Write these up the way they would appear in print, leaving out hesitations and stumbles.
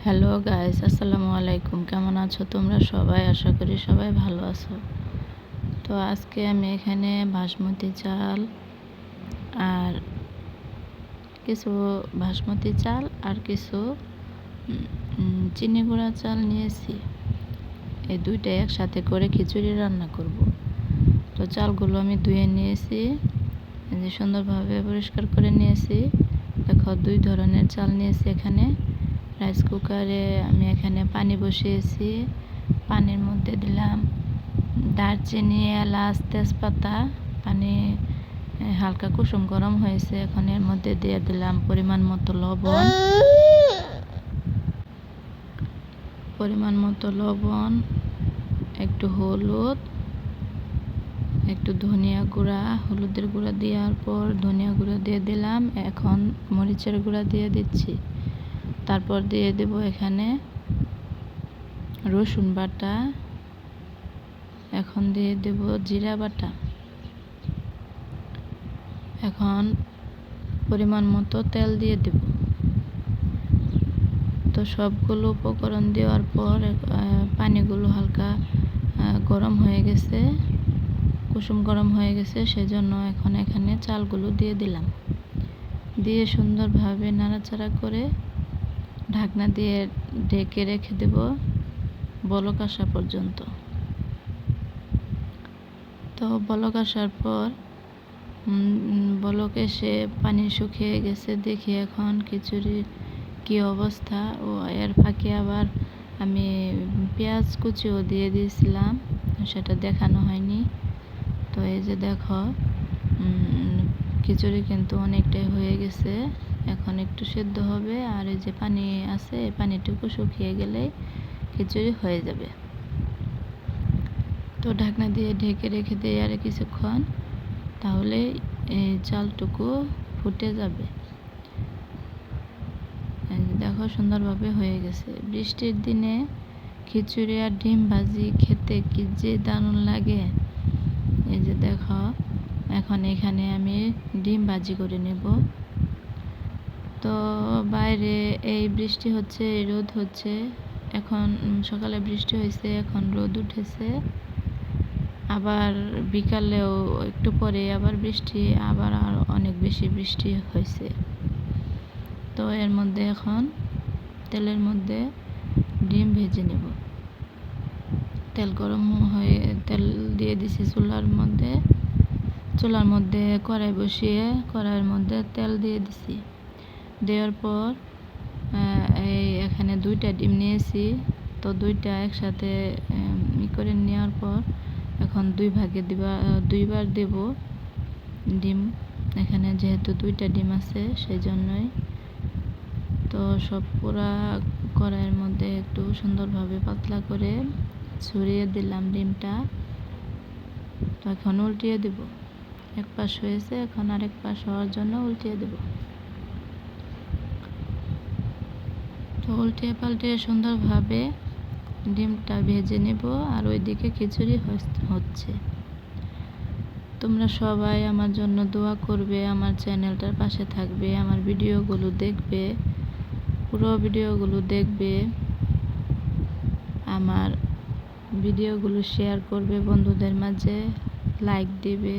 Hello guys, আসসালামু আলাইকুম। কেমন আছো তোমরা সবাই? আশা করি সবাই ভালো আছো। তো আজকে আমি এখানে বাসমতি চাল আর কিছু চিনি গুঁড়া চাল নিয়েছি। এই দুইটা একসাথে করে খিচুড়ি রান্না করব। তো চালগুলো আমি ধুয়ে নিয়েছি, সুন্দরভাবে পরিষ্কার করে নিয়েছি। দেখো, দুই ধরনের চাল নিয়েছি। এখানে রাইস কুকারে আমি এখানে পানি বসিয়েছি। পানির মধ্যে দিলাম দারচিনি, এলাচ, তেজপাতা। পানি হালকা কুসুম গরম হয়েছে। এখন এর মধ্যে দিয়ে দিলাম পরিমাণ মতো লবণ, একটু হলুদ, একটু ধনিয়া গুঁড়া। হলুদের গুঁড়া দেওয়ার পর ধনিয়া গুঁড়া দিয়ে দিলাম। এখন মরিচের গুঁড়া দিয়ে দিচ্ছি। তারপর দিয়ে দেব এখানে রসুন বাটা। এখন দিয়ে দেব জিরা বাটা। এখন পরিমাণ মতো তেল দিয়ে দেব। তো সবগুলো উপকরণ দেওয়ার পর পানিগুলো হালকা গরম হয়ে গেছে, কুসুম গরম হয়ে গেছে। সেজন্য এখন এখানে চালগুলো দিয়ে দিলাম। দিয়ে সুন্দরভাবে নাড়াচাড়া করে ঢাকনা দিয়ে ঢেকে রেখে দেব বলক আসা পর্যন্ত। তো বলক আসার পর বলক এসে পানি শুকিয়ে গেছে দেখি এখন খিচুড়ির কি অবস্থা। ও এর ফাঁকে আবার আমি পেঁয়াজ কুচিও দিয়ে দিয়েছিলাম, সেটা দেখানো হয়নি। তো এই যে দেখো, খিচুড়ি কিন্তু অনেকটাই হয়ে গেছে। এখন একটু সেদ্ধ হবে, আর এই যে পানি আছে, এই পানিটুকু শুকিয়ে গেলে খিচুড়ি হয়ে যাবে। তো ঢাকনা দিয়ে ঢেকে রেখে দিই আর কিছুক্ষণ, তাহলে এই চালটুকু ফুটে যাবে। দেখো, সুন্দরভাবে হয়ে গেছে। বৃষ্টির দিনে খিচুড়ি আর ডিম ভাজি খেতে কি যে দারুণ লাগে। এই যে দেখো, এখন এখানে আমি ডিম ভাজি করে নেব। তো বাইরে এই বৃষ্টি হচ্ছে, এই রোদ হচ্ছে। এখন সকালে বৃষ্টি হয়েছে, এখন রোদ উঠেছে। আবার বিকালেও একটু পরে আবার বৃষ্টি, আবার আর অনেক বেশি বৃষ্টি হয়েছে। তো এর মধ্যে এখন তেলের মধ্যে ডিম ভেজে নেব। তেল গরম হয়ে তেল দিয়ে দিছি চুলার মধ্যে কড়াই বসিয়ে কড়াইয়ের মধ্যে তেল দিয়ে দিছি। দেওয়ার পর এখানে দুইটা ডিম নিয়েছি। তো দুইটা একসাথে করে নেওয়ার পর এখন দুইবার দেব ডিম। এখানে যেহেতু দুইটা ডিম আছে, সেই জন্যই। তো সব পুরা কড়াইয়ের মধ্যে একটু সুন্দরভাবে পাতলা করে ছড়িয়ে দিলাম ডিমটা। তো এখন উল্টিয়ে দেব। এক পাশ হয়েছে, এখন আরেক পাশ হওয়ার জন্য উল্টিয়ে দেব। তো উল্টিয়ে পাল্টিয়ে সুন্দরভাবে ডিমটা ভেজে নেব, আর ওইদিকে খিচুড়ি হচ্ছে। তোমরা সবাই আমার জন্য দোয়া করবে, আমার চ্যানেলটার পাশে থাকবে, আমার ভিডিওগুলো দেখবে, পুরো ভিডিওগুলো দেখবে, আমার ভিডিওগুলো শেয়ার করবে বন্ধুদের মাঝে, লাইক দিবে,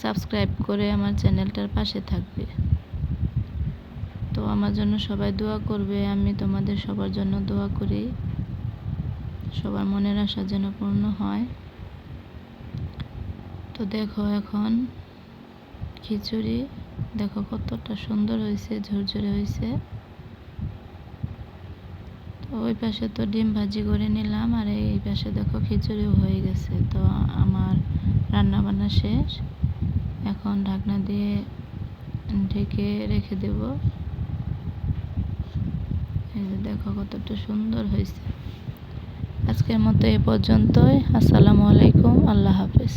সাবস্ক্রাইব করে আমার চ্যানেলটার পাশে থাকবে। তো আমার জন্য সবাই দোয়া করবে। আমি তোমাদের সবার জন্য দোয়া করি, সবার মনের আশা যেন পূর্ণ হয়। তো দেখো, এখন খিচুড়ি দেখো কতটা সুন্দর হয়েছে, ঝরঝরে হয়েছে। তো ওই পাশে তো ডিম ভাজি করে নিলাম, আর এই পাশে দেখো খিচুড়িও হয়ে গেছে। তো আমার রান্না বান্না শেষ। এখন ঢাকনা দিয়ে ঢেকে রেখে দেব। এই যে দেখো কতটা সুন্দর হয়েছে। আজকের মতো এ পর্যন্তই। আসসালামু আলাইকুম, আল্লাহ হাফেজ।